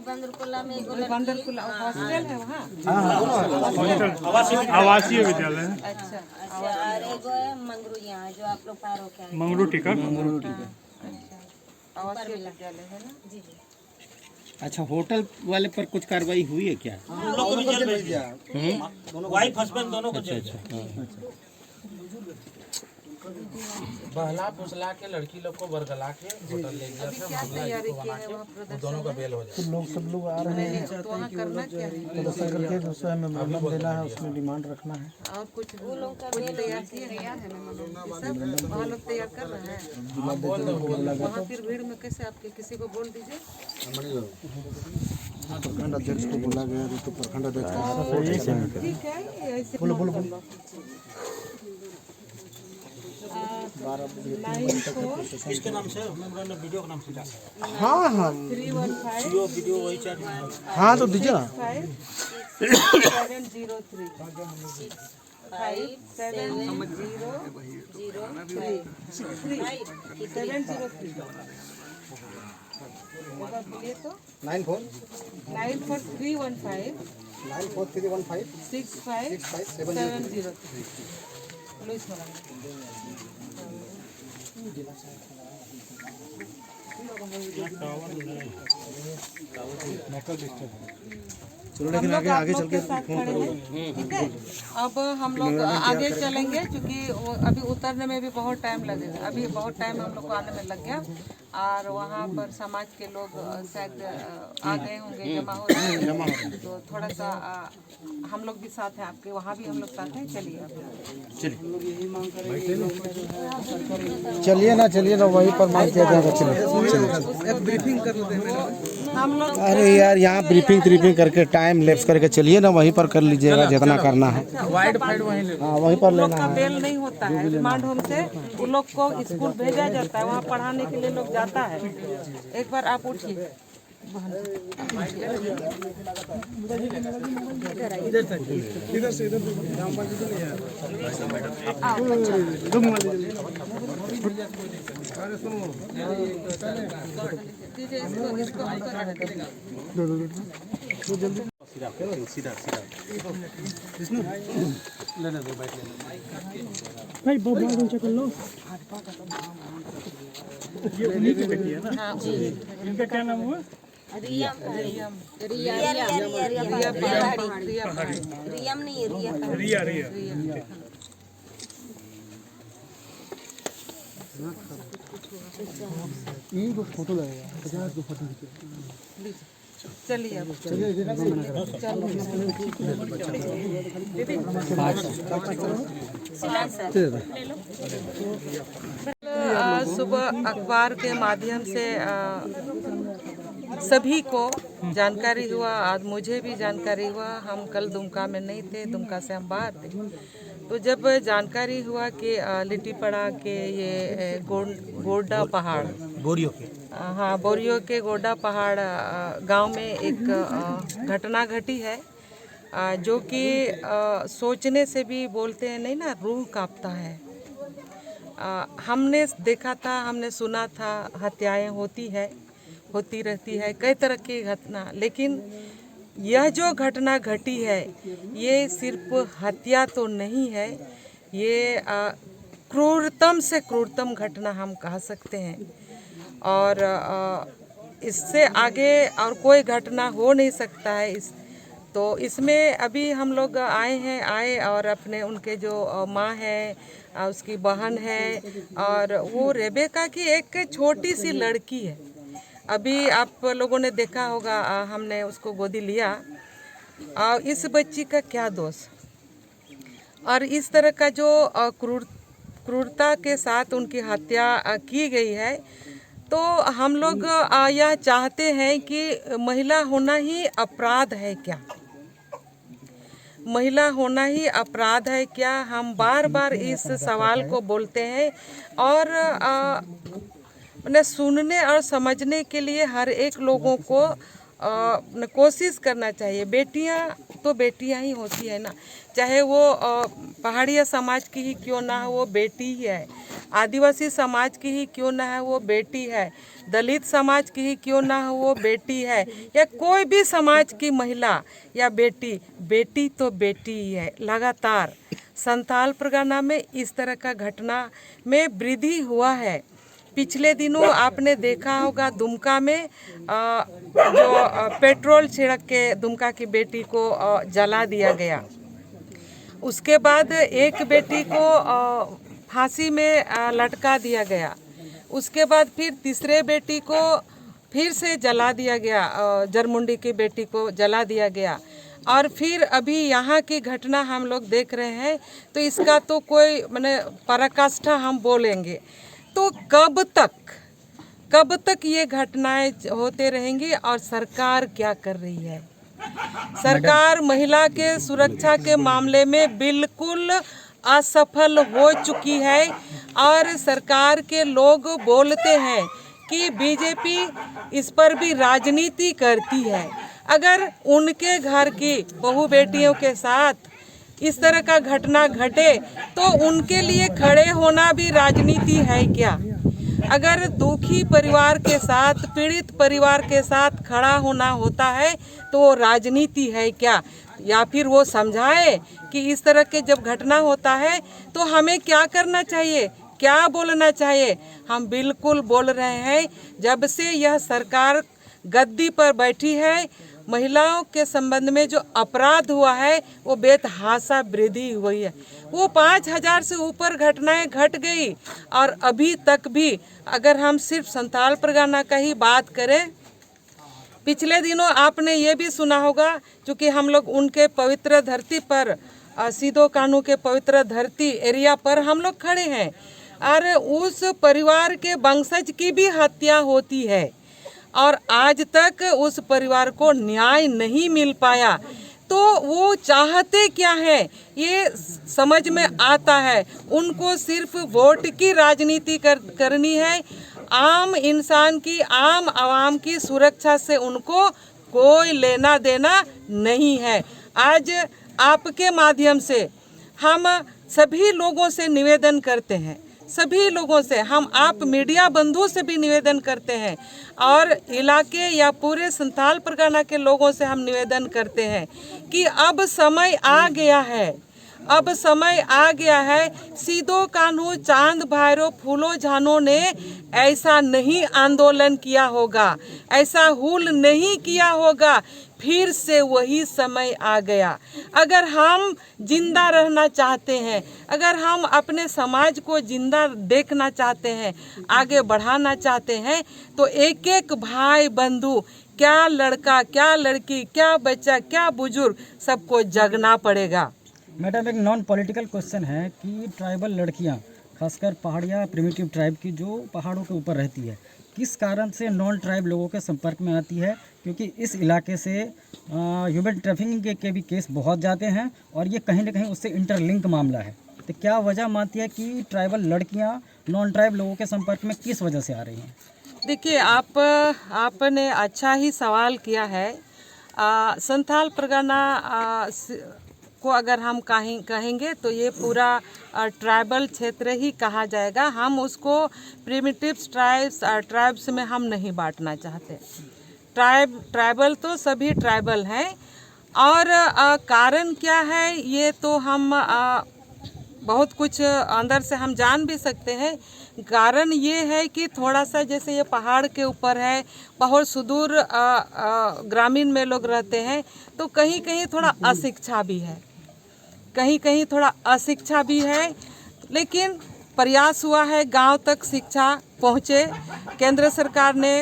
बंदरकुला में बंदरकुला हॉस्टल है वहाँ? आवासीय विद्यालय है। अच्छा और एक है मंगरू यहाँ जो आप लोग पार होके आए। मंगरू टिकर। अच्छा आवासीय विद्यालय है ना? जी। अच्छा, होटल वाले पर कुछ कार्रवाई हुई है क्या? दोनों को भी जेल भेज दिया। वाइफ हस्बैंड दोनों को जेल। बहला फुसला के लड़की लोग को बरगला के होटल ले गया था, तैयारी की है वहाँ प्रदर्शन? दोनों का बेल हो जाए। सब लोग आ रहे हैं तो वहाँ करना क्या है? प्रदर्शन करके जो है मेमोरेंडम देना है, उसमें डिमांड रखना है। और कुछ तैयार किए हैं? सब वहाँ लोग तैयार कर रहे हैं। वहाँ फिर भीड़ में कैसे आपके किसी को बोल दीजिए। प्रखंड अध्यक्ष को बोला गया तो प्रखंड अध्यक्ष ठीक है ऐसे बोलो इसके नाम से वीडियो के नाम से हाँ 315 वीडियो वही चैट में। हाँ तो दीजिए ना। 5703 बोलिए तो 94315 65703 लुइस मलाना। चलो लेकिन आगे चल के ठीक है। अब हम लोग आगे चलेंगे क्योंकि अभी उतरने में भी बहुत टाइम लगेगा। अभी बहुत टाइम हम लोग को आने में लग गया और वहाँ पर समाज के लोग शायद आ गए होंगे, जमा हो रहे हैं। तो थोड़ा सा हम लोग भी साथ हैं आपके, वहाँ भी हम लोग साथ हैं। चलिए चलिए ना वहीं पर मांग किया जाएगा। चलिए एक ब्रीफिंग कर लेते हैं हम लोग। अरे यार यहाँ ब्रीफिंग करके टाइम लैप्स करके चलिए ना, वहीं पर कर लीजिएगा जितना करना है। हाँ वहीं पर लेना है। बेल नहीं होता है, रिमांड होम से उन लोग को स्कूल भेजा जाता है, वहाँ पढ़ाने के लिए लोग जाता है। एक बार आप उठिए। इधर से भाई बहुत ऊंचा कर लो। ये उन्हीं की बेटी है ना? हाँ जी। इनका क्या नाम हुआ? रियम नहीं रिया। ये फोटो लगेगा 50 को फोटो खींचो। चलिए सुबह अखबार के माध्यम से सभी को जानकारी हुआ। आज मुझे भी जानकारी हुआ। हम कल दुमका में नहीं थे, दुमका से हम बाहर थे। तो जब जानकारी हुआ कि लिट्टीपड़ा के ये गोड्डा पहाड़, बोरियो के गोड्डा पहाड़ गांव में एक घटना घटी है जो कि सोचने से भी बोलते हैं नहीं ना, रूह कांपता है। हमने देखा था, हमने सुना था, हत्याएं होती रहती है, कई तरह की घटना। लेकिन यह जो घटना घटी है ये सिर्फ हत्या तो नहीं है, ये क्रूरतम से क्रूरतम घटना हम कह सकते हैं। और इससे आगे और कोई घटना हो नहीं सकता है। तो इसमें अभी हम लोग आए और अपने उनके जो माँ है, उसकी बहन है, और वो रेबेका की एक छोटी सी लड़की है। अभी आप लोगों ने देखा होगा, हमने उसको गोदी लिया। और इस बच्ची का क्या दोष? और इस तरह का जो क्रूरता के साथ उनकी हत्या की गई है, तो हम लोग यह चाहते हैं कि महिला होना ही अपराध है क्या? महिला होना ही अपराध है क्या? हम बार बार इस सवाल को बोलते हैं और सुनने और समझने के लिए हर एक लोगों को कोशिश करना चाहिए। बेटियां तो बेटियां ही होती है ना, चाहे वो पहाड़िया समाज की ही क्यों ना हो, वो बेटी ही है। आदिवासी समाज की ही क्यों ना है वो बेटी है, दलित समाज की ही क्यों ना हो वो बेटी है, या कोई भी समाज की महिला या बेटी, बेटी तो बेटी ही है। लगातार संथाल परगना में इस तरह का घटना में वृद्धि हुआ है। पिछले दिनों आपने देखा होगा दुमका में जो पेट्रोल छिड़क के दुमका की बेटी को जला दिया गया। उसके बाद एक बेटी को फांसी में लटका दिया गया। उसके बाद फिर तीसरे बेटी को फिर से जला दिया गया, जरमुंडी की बेटी को जला दिया गया। और फिर अभी यहाँ की घटना हम लोग देख रहे हैं, तो इसका तो कोई माने पराकाष्ठा हम बोलेंगे तो कब तक ये घटनाएं होते रहेंगी। और सरकार क्या कर रही है? सरकार महिला के सुरक्षा के मामले में बिल्कुल असफल हो चुकी है। और सरकार के लोग बोलते हैं कि बीजेपी इस पर भी राजनीति करती है। अगर उनके घर की बहू बेटियों के साथ इस तरह का घटना घटे तो उनके लिए खड़े होना भी राजनीति है क्या? अगर दुखी परिवार के साथ, पीड़ित परिवार के साथ खड़ा होना होता है तो वो राजनीति है क्या? या फिर वो समझाए कि इस तरह के जब घटना होता है तो हमें क्या करना चाहिए, क्या बोलना चाहिए। हम बिल्कुल बोल रहे हैं, जब से यह सरकार गद्दी पर बैठी है, महिलाओं के संबंध में जो अपराध हुआ है वो बेतहाशा वृद्धि हुई है। वो 5000 से ऊपर घटनाएं घट गई। और अभी तक भी अगर हम सिर्फ संथाल परगना का ही बात करें, पिछले दिनों आपने ये भी सुना होगा, क्योंकि हम लोग उनके पवित्र धरती पर, सीधो कानू के पवित्र धरती एरिया पर हम लोग खड़े हैं, और उस परिवार के वंशज की भी हत्या होती है और आज तक उस परिवार को न्याय नहीं मिल पाया। तो वो चाहते क्या है ये समझ में आता है। उनको सिर्फ वोट की राजनीति करनी है। आम इंसान की, आम आवाम की सुरक्षा से उनको कोई लेना देना नहीं है। आज आपके माध्यम से हम सभी लोगों से निवेदन करते हैं, सभी लोगों से, हम आप मीडिया बंधुओं से भी निवेदन करते हैं और इलाके या पूरे संथाल परगना के लोगों से हम निवेदन करते हैं कि अब समय आ गया है, अब समय आ गया है। सीधो कान्हू, चांद भैरो, फूलो झानो ने ऐसा नहीं आंदोलन किया होगा, ऐसा हुल नहीं किया होगा। फिर से वही समय आ गया। अगर हम जिंदा रहना चाहते हैं, अगर हम अपने समाज को जिंदा देखना चाहते हैं, आगे बढ़ाना चाहते हैं, तो एक एक भाई बंधु, क्या लड़का, क्या लड़की, क्या बच्चा, क्या बुजुर्ग, सबको जगना पड़ेगा। मैडम, एक नॉन पॉलिटिकल क्वेश्चन है कि ट्राइबल लड़कियां, खासकर पहाड़िया प्रिमिटिव ट्राइब की जो पहाड़ों के ऊपर रहती है, किस कारण से नॉन ट्राइब लोगों के संपर्क में आती है? क्योंकि इस इलाके से ह्यूमन ट्रैफिकिंग के भी केस बहुत जाते हैं और ये कहीं ना कहीं उससे इंटरलिंक मामला है। तो क्या वजह मानती है कि ट्राइबल लड़कियां नॉन ट्राइब लोगों के संपर्क में किस वजह से आ रही हैं? देखिए, आपने अच्छा ही सवाल किया है। संथाल परगना को अगर हम कहेंगे तो ये पूरा ट्राइबल क्षेत्र ही कहा जाएगा। हम उसको प्रिमिटिव ट्राइब्स में हम नहीं बांटना चाहते। ट्राइबल तो सभी ट्राइबल हैं। और कारण क्या है ये तो हम बहुत कुछ अंदर से हम जान भी सकते हैं। कारण ये है कि थोड़ा सा जैसे ये पहाड़ के ऊपर है, बहुत सुदूर ग्रामीण में लोग रहते हैं, तो कहीं कहीं थोड़ा अशिक्षा भी है, कहीं कहीं थोड़ा अशिक्षा भी है। लेकिन प्रयास हुआ है गांव तक शिक्षा पहुँचे। केंद्र सरकार ने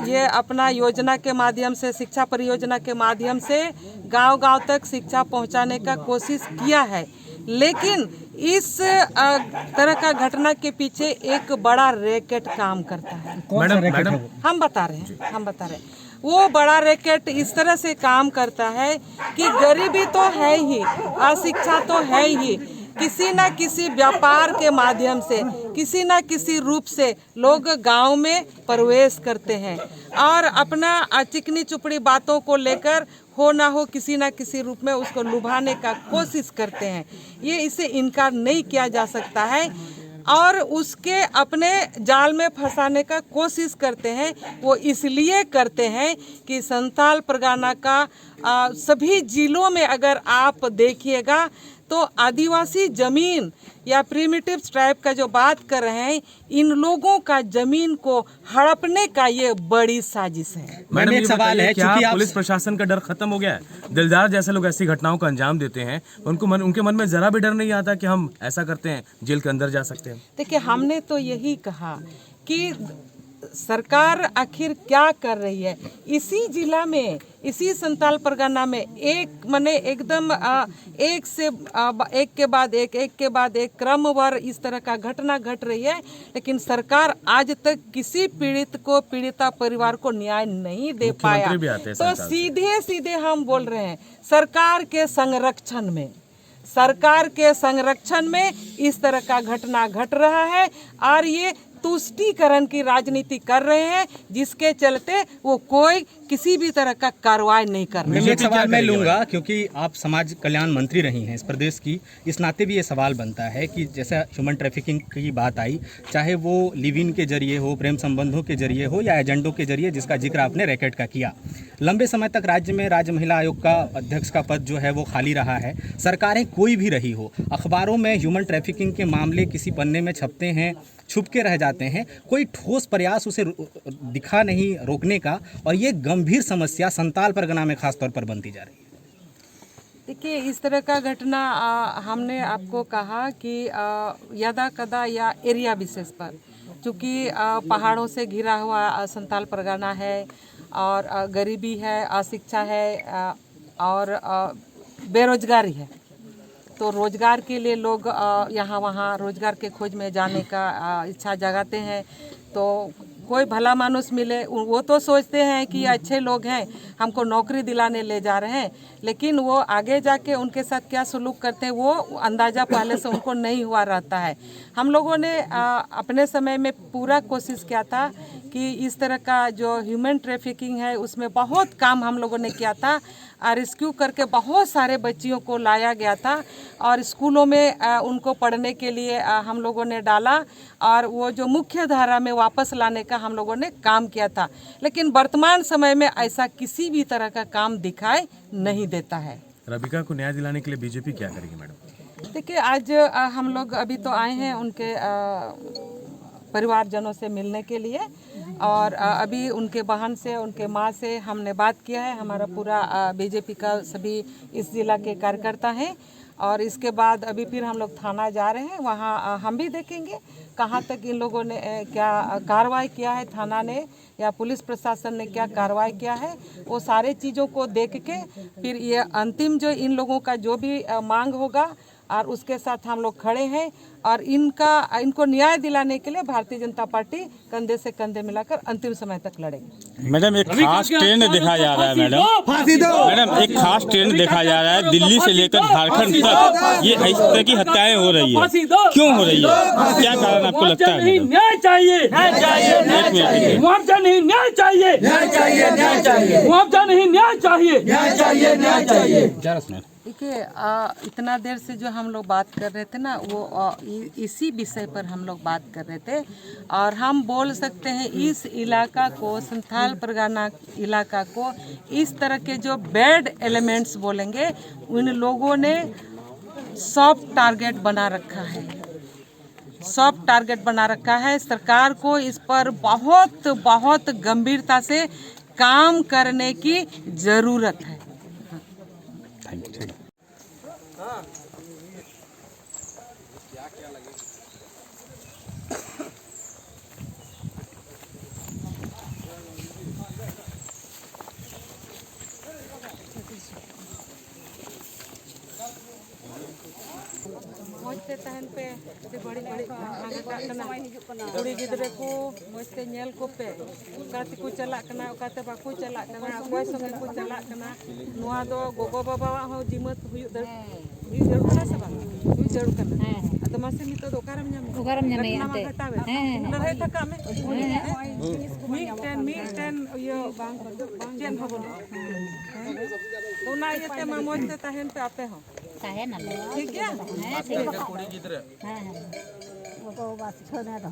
ये अपना योजना के माध्यम से, शिक्षा परियोजना के माध्यम से गांव-गांव तक शिक्षा पहुंचाने का कोशिश किया है। लेकिन इस तरह का घटना के पीछे एक बड़ा रैकेट काम करता है। कौन सा रैकेट है वो? हम बता रहे हैं। वो बड़ा रैकेट इस तरह से काम करता है कि गरीबी तो है ही, अशिक्षा तो है ही, किसी न किसी व्यापार के माध्यम से, किसी न किसी रूप से लोग गांव में प्रवेश करते हैं और अपना चिकनी चुपड़ी बातों को लेकर हो ना हो किसी न किसी रूप में उसको लुभाने का कोशिश करते हैं। ये इसे इनकार नहीं किया जा सकता है। और उसके अपने जाल में फंसाने का कोशिश करते हैं। वो इसलिए करते हैं कि संथाल परगना का सभी जिलों में अगर आप देखिएगा तो आदिवासी जमीन या प्रिमिटिव ट्राइब का जो बात कर रहे हैं, इन लोगों का जमीन को हड़पने का ये बड़ी साजिश है। मैडम एक सवाल है, क्या चूंकि आप पुलिस प्रशासन का डर खत्म हो गया है? दिलदार जैसे लोग ऐसी घटनाओं को अंजाम देते हैं, उनके मन में जरा भी डर नहीं आता कि हम ऐसा करते हैं जेल के अंदर जा सकते हैं? देखिए, हमने तो यही कहा कि सरकार आखिर क्या कर रही है। इसी जिला में, इसी संथाल परगना में एकदम एक के बाद एक क्रमवार इस तरह का घटना घट रही है, लेकिन सरकार आज तक किसी पीड़िता परिवार को न्याय नहीं दे पाया। तो सीधे हम बोल रहे हैं, सरकार के संरक्षण में इस तरह का घटना घट रहा है और ये तुष्टीकरण की राजनीति कर रहे हैं, जिसके चलते वो कोई किसी भी तरह का कार्रवाई नहीं कर रहे हैं। एक सवाल मैं लूंगा, क्योंकि आप समाज कल्याण मंत्री रही हैं इस प्रदेश की, इस नाते भी ये सवाल बनता है कि जैसा ह्यूमन ट्रैफिकिंग की बात आई, चाहे वो लिव इन के जरिए हो, प्रेम संबंधों के जरिए हो या एजेंडों के जरिए, जिसका जिक्र आपने रैकेट का किया, लंबे समय तक राज्य में राज्य महिला आयोग का अध्यक्ष का पद जो है वो खाली रहा है। सरकारें कोई भी रही हो, अखबारों में ह्यूमन ट्रैफिकिंग के मामले किसी पन्ने में छपते हैं, छुप के रह जाते हैं, कोई ठोस प्रयास उसे दिखा नहीं रोकने का, और ये गंभीर समस्या संथाल परगना में खास तौर पर बनती जा रही है। देखिए, इस तरह का घटना हमने आपको कहा कि यदा कदा या एरिया विशेष पर, चूँकि पहाड़ों से घिरा हुआ संथाल परगना है और गरीबी है, अशिक्षा है और बेरोजगारी है, तो रोजगार के लिए लोग यहाँ वहाँ रोजगार के खोज में जाने का इच्छा जगाते हैं। तो कोई भला मानुस मिले, वो तो सोचते हैं कि अच्छे लोग हैं, हमको नौकरी दिलाने ले जा रहे हैं, लेकिन वो आगे जाके उनके साथ क्या सलूक करते हैं वो अंदाज़ा पहले से उनको नहीं हुआ रहता है। हम लोगों ने अपने समय में पूरा कोशिश किया था कि इस तरह का जो ह्यूमन ट्रैफिकिंग है उसमें बहुत काम हम लोगों ने किया था। रेस्क्यू करके बहुत सारे बच्चियों को लाया गया था और स्कूलों में उनको पढ़ने के लिए हम लोगों ने डाला और वो जो मुख्य धारा में वापस लाने का हम लोगों ने काम किया था। लेकिन वर्तमान समय में ऐसा किसी भी तरह का काम दिखाई नहीं देता है। रबिका को न्याय दिलाने के लिए बीजेपी क्या करेगी मैडम? देखिए, आज हम लोग अभी तो आए हैं उनके परिवारजनों से मिलने के लिए और अभी उनके बहन से, उनके माँ से हमने बात किया है। हमारा पूरा बीजेपी का सभी इस जिला के कार्यकर्ता हैं और इसके बाद अभी फिर हम लोग थाना जा रहे हैं, वहाँ हम भी देखेंगे कहाँ तक इन लोगों ने क्या कार्रवाई किया है, थाना ने या पुलिस प्रशासन ने क्या कार्रवाई किया है। वो सारे चीज़ों को देख के फिर ये अंतिम जो इन लोगों का जो भी मांग होगा और उसके साथ हम लोग खड़े हैं और इनको न्याय दिलाने के लिए भारतीय जनता पार्टी कंधे से कंधे मिलाकर अंतिम समय तक लड़ेगी। मैडम, एक खास ट्रेंड देखा जा रहा है मैडम, एक खास ट्रेंड देखा जा रहा है, दिल्ली से लेकर झारखंड तक ये इस तरह की हत्याएं हो रही है, क्यों हो रही है, क्या कारण आपको लगता है? न्याय चाहिए, मुआवजा नहीं, न्याय चाहिए, मुआवजा नहीं, न्याय चाहिए। देखिए, इतना देर से जो हम लोग बात कर रहे थे ना, वो इसी विषय पर हम लोग बात कर रहे थे और हम बोल सकते हैं इस इलाका को, संथाल परगना इलाका को, इस तरह के जो बैड एलिमेंट्स बोलेंगे, उन लोगों ने सॉफ्ट टारगेट बना रखा है, सॉफ्ट टारगेट बना रखा है। सरकार को इस पर बहुत बहुत गंभीरता से काम करने की ज़रूरत है। मोजते तहन पे बड़ी कुड़ी गिद्रे को मोजते नेल को पे काते को चला कना काते बाको चला कना कोई संगे को चला कना नुआ दो गोगो बाबा हो जिमत हुई जरूर कना सब हुई जरूर कना अतो मासे नितो दो कारम ᱧᱟᱢᱮ ᱟᱱᱛᱮ नरहे थका में मीटन यो बांग चेन हो तो ना येते मा मोजते तहन पे आपे हो ठीक है। को बस छोड़ने दो